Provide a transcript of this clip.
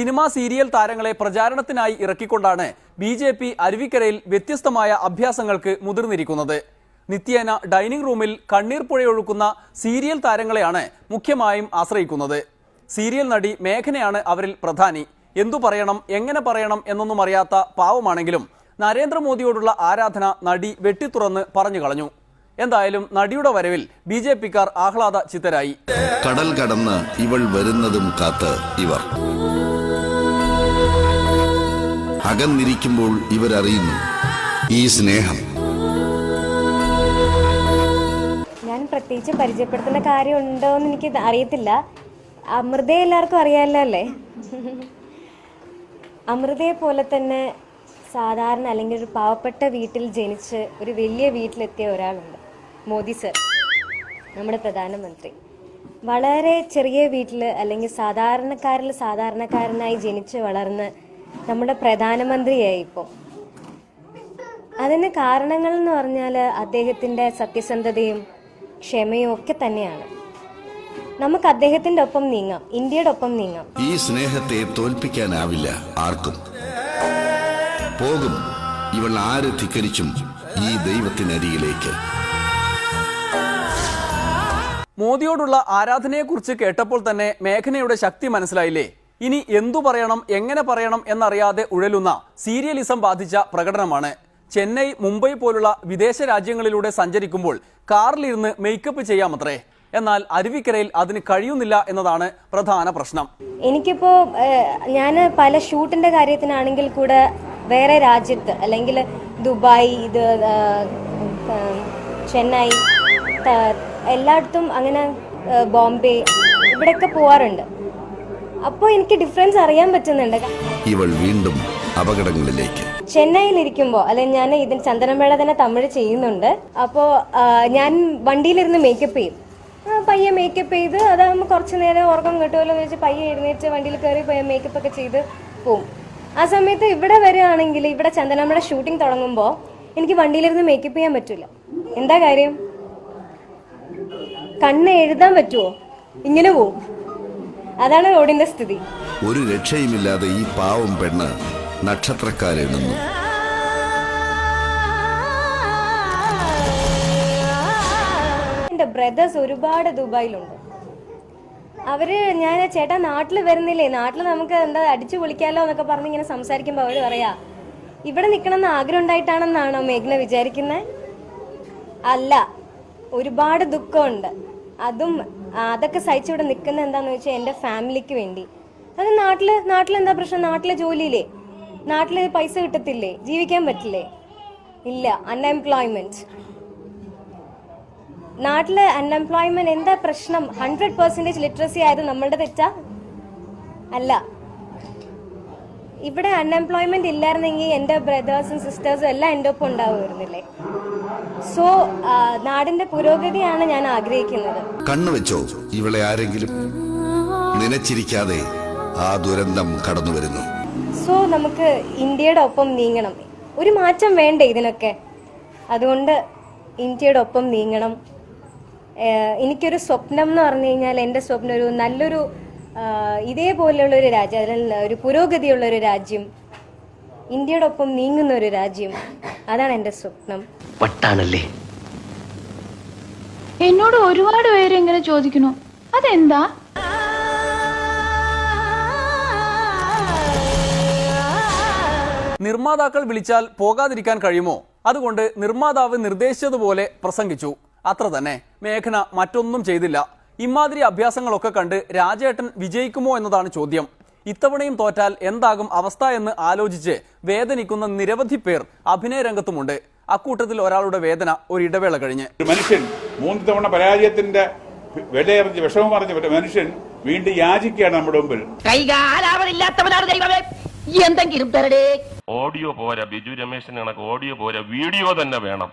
Cinema serial താരങ്ങളെ പ്രചാരണത്തിനായി ഇറക്കിക്കൊണ്ടാണ് BJP അരുവിക്കരയിൽ വ്യത്യസ്തമായ അഭ്യാസങ്ങൾക്ക് മുതിർന്നിരിക്കുന്നത്. നിത്യേന ഡൈനിങ് റൂമിൽ കണ്ണീർ പുഴയൊഴുക്കുന്ന സീരിയൽ താരങ്ങളെയാണ് മുഖ്യമായും ആശ്രയിക്കുന്നത്. സീരിയൽ നടി മേഘനയാണ് അവരിൽ പ്രധാനി. എന്തു പറയണം, എങ്ങനെ പറയണം എന്നൊന്നും അറിയാത്ത പാവമാണെങ്കിലും നരേന്ദ്രമോദിയോടുള്ള ആരാധന നടി വെട്ടിത്തുറന്ന് പറഞ്ഞു കളഞ്ഞു. എന്തായാലും നടിയുടെ വരവിൽ ബിജെപിക്കാർ ആഹ്ലാദ ചിത്തരായി. കടൽ കടന്ന് ഇവൾ വരുന്നതും കാത്ത് ഇവർ അകന്നിരിക്കുമ്പോൾ ഇവരറിയുന്നു ഈ സ്നേഹം. ഞാൻ പ്രത്യേകിച്ച് പരിചയപ്പെടുത്തേണ്ട കാര്യമുണ്ടോ എന്ന് എനിക്ക് അറിയത്തില്ല. അമൃതയെ എല്ലാവർക്കും അറിയാമല്ലോ അല്ലേ? അമൃതയെ പോലെ തന്നെ സാധാരണ അല്ലെങ്കിൽ ഒരു പാവപ്പെട്ട വീട്ടിൽ ജനിച്ച് ഒരു വലിയ വീട്ടിലെത്തിയ ഒരാളുണ്ട്, മോദി സർ, നമ്മുടെ പ്രധാനമന്ത്രി. വളരെ ചെറിയ വീട്ടിൽ അല്ലെങ്കിൽ സാധാരണക്കാരിൽ സാധാരണക്കാരനായി ജനിച്ച് വളർന്ന് നമ്മുടെ പ്രധാനമന്ത്രിയായി ഇപ്പോൾ. അതിന് കാരണങ്ങൾ എന്ന് പറഞ്ഞാൽ അദ്ദേഹത്തിൻ്റെ സത്യസന്ധതയും ക്ഷമയും ഒക്കെ തന്നെയാണ്. നമുക്ക് അദ്ദേഹത്തിൻ്റെ ഒപ്പം നീങ്ങാം, ഇന്ത്യയുടെ ഒപ്പം നീങ്ങാം. ഈ സ്നേഹത്തെ തോൽപ്പിക്കാനാവില്ല ആർക്കും. പോകും ഇവൾ ആര് ധിക്കരിച്ചും ഈ ദൈവത്തിനരികിലേക്ക്. മോദിയോടുള്ള ആരാധനയെക്കുറിച്ച് കേട്ടപ്പോൾ തന്നെ മേഘനയുടെ ശക്തി മനസ്സിലായില്ലേ? ഇനി എന്തു പറയണം, എങ്ങനെ പറയണം എന്നറിയാതെ ഉഴലുന്ന സീരിയലിസം ബാധിച്ച പ്രകടനമാണ്. ചെന്നൈ, മുംബൈ പോലുള്ള വിദേശ രാജ്യങ്ങളിലൂടെ സഞ്ചരിക്കുമ്പോൾ കാറിലിരുന്ന് മേക്കപ്പ് ചെയ്യാമത്രേ. എന്നാൽ അരുവിക്കരയിൽ അതിന് കഴിയുന്നില്ല എന്നതാണ് പ്രധാന പ്രശ്നം. എനിക്കിപ്പോൾ ഞാൻ പല ഷൂട്ടിൻ്റെ കാര്യത്തിനാണെങ്കിൽ കൂടെ വേറെ രാജ്യത്ത് അല്ലെങ്കിൽ ദുബായ്, ചെന്നൈ, എല്ലായിടത്തും അങ്ങനെ ബോംബെ, ഇവിടെയൊക്കെ പോവാറുണ്ട്. അപ്പോൾ എനിക്ക് ഡിഫറൻസ് അറിയാൻ പറ്റുന്നുണ്ട്. ഇവൾ വീണ്ടും അപകടങ്ങളിലേക്ക്. ചെന്നൈയിലിരിക്കുമ്പോൾ അല്ലെങ്കിൽ ഞാൻ ഇതിന് ചന്ദനമേള തന്നെ തമിഴ് ചെയ്യുന്നുണ്ട്. അപ്പോൾ ഞാൻ വണ്ടിയിലിരുന്ന് മേക്കപ്പ് ചെയ്യും. പയ്യെ മേക്കപ്പ് ചെയ്ത് അതാകുമ്പോൾ കുറച്ച് നേരം ഉറക്കം കിട്ടുമല്ലോ എന്ന് വെച്ച് പയ്യെ എഴുന്നേറ്റ് വണ്ടിയിൽ കയറി പയ്യെ മേക്കപ്പ് ഒക്കെ ചെയ്ത് പോവും. ആ സമയത്ത് ഇവിടെ വരികയാണെങ്കിൽ ഇവിടെ ചന്ദനമേള ഷൂട്ടിംഗ് തുടങ്ങുമ്പോൾ എനിക്ക് വണ്ടിയിലിരുന്ന് മേക്കപ്പ് ചെയ്യാൻ പറ്റില്ല. എന്താ കാര്യം? കണ്ണ് എഴുതാൻ പറ്റുമോ? ഇങ്ങനെ പോവും. അതാണ് റോഡിന്റെ സ്ഥിതി. ഒരു രക്ഷയുമില്ലാതെ ഈ പാവം പെണ്ണ് നക്ഷത്രക്കാരെണ്ണുന്നു. എൻ്റെ ബ്രദേഴ്സ് ഒരുപാട് ദുബായിലുണ്ട്. ഞാൻ ചേട്ടാ നാട്ടിൽ വരുന്നില്ലേ, നാട്ടിൽ നമുക്ക് എന്താ അടിച്ചു പൊളിക്കാലോ എന്നൊക്കെ പറഞ്ഞ് ഇങ്ങനെ സംസാരിക്കുമ്പോൾ അവർ പറയാ ഇവിടെ നിൽക്കണമെന്ന് ആഗ്രഹം ഉണ്ടായിട്ടാണെന്നാണോ മേഘ്ന വിചാരിക്കുന്നത്? അല്ല, ഒരുപാട് ദുഃഖമുണ്ട്. അതൊക്കെ സഹിച്ചിവിടെ നിൽക്കുന്നത് എന്താണെന്ന് വെച്ചാൽ എൻ്റെ ഫാമിലിക്ക് വേണ്ടി. അത് നാട്ടിലെന്താ പ്രശ്നം? നാട്ടിലെ ജോലിയില്ലേ, നാട്ടിൽ പൈസ കിട്ടത്തില്ലേ, ജീവിക്കാൻ പറ്റില്ലേ? ഇല്ല, അൺഎംപ്ലോയ്മെന്റ്. നാട്ടിലെ അൺഎംപ്ലോയ്മെന്റ് എന്താ പ്രശ്നം? 100% ലിറ്ററസി ആയത് നമ്മളുടെ തെറ്റാ? അല്ല. ഇവിടെ അൺഎംപ്ലോയ്മെന്റ് ഇല്ലായിരുന്നെങ്കിൽ എൻ്റെ ബ്രദേഴ്സും സിസ്റ്റേഴ്സും എല്ലാം എൻ്റെ ഒപ്പം ഉണ്ടാവുമായിരുന്നില്ലേ? സോ നാടിന്റെ പുരോഗതിയാണ് ഞാൻ ആഗ്രഹിക്കുന്നത്. കണ്ണുവെച്ചോ ഇവളെ ആരെങ്കിലും? നനച്ചിരിക്കാതെ ആ ദുരന്തം കടന്നു വരുന്നു. സോ നമുക്ക് ഇന്ത്യയുടെ ഒപ്പം നീങ്ങണം. ഒരു മാറ്റം വേണ്ടേ ഇതിനൊക്കെ? അതുകൊണ്ട് ഇന്ത്യയുടെ ഒപ്പം നീങ്ങണം. എനിക്കൊരു സ്വപ്നം എന്ന് പറഞ്ഞു കഴിഞ്ഞാൽ എൻ്റെ സ്വപ്നം ഒരു നല്ലൊരു ഇതേപോലെയുള്ളൊരു രാജ്യം, അതിൽ ഒരു പുരോഗതിയുള്ളൊരു രാജ്യം, ഇന്ത്യയുടെ ഒപ്പം നീങ്ങുന്ന ഒരു രാജ്യം. അതാണ് എൻ്റെ സ്വപ്നം. വട്ടാണല്ലേ? എന്നോട് ഒരുപാട് പേര് ഇങ്ങനെ ചോദിക്കുന്നു, അതെന്താ? നിർമ്മാതാക്കൾ വിളിച്ചാൽ പോകാതിരിക്കാൻ കഴിയുമോ? അതുകൊണ്ട് നിർമ്മാതാവ് നിർദ്ദേശിച്ചതുപോലെ പ്രസംഗിച്ചു, അത്ര തന്നെ. മേഘന മറ്റൊന്നും ചെയ്തില്ല. ഇമാതിരി അഭ്യാസങ്ങളൊക്കെ കണ്ട് രാജേട്ടൻ വിജയിക്കുമോ എന്നതാണ് ചോദ്യം. ഇത്തവണയും തോറ്റാൽ എന്താകും അവസ്ഥ എന്ന് ആലോചിച്ച് വേദനിക്കുന്ന നിരവധി പേർ അഭിനയ രംഗത്തുമുണ്ട്. അക്കൂട്ടത്തിൽ ഒരാളുടെ വേദന ഒരിടവേള കഴിഞ്ഞ്. മനുഷ്യൻ 3 തവണ പരാജയത്തിന്റെ വിലയറിഞ്ഞ് വിഷമം അറിഞ്ഞ മനുഷ്യൻ വീണ്ടും യാചിക്കുകയാണ് നമ്മുടെ മുമ്പിൽ. ഓഡിയോ പോരാ, ബിജു രമേശിന് കണക്ക് ഓഡിയോ പോരാ, വീഡിയോ തന്നെ വേണം.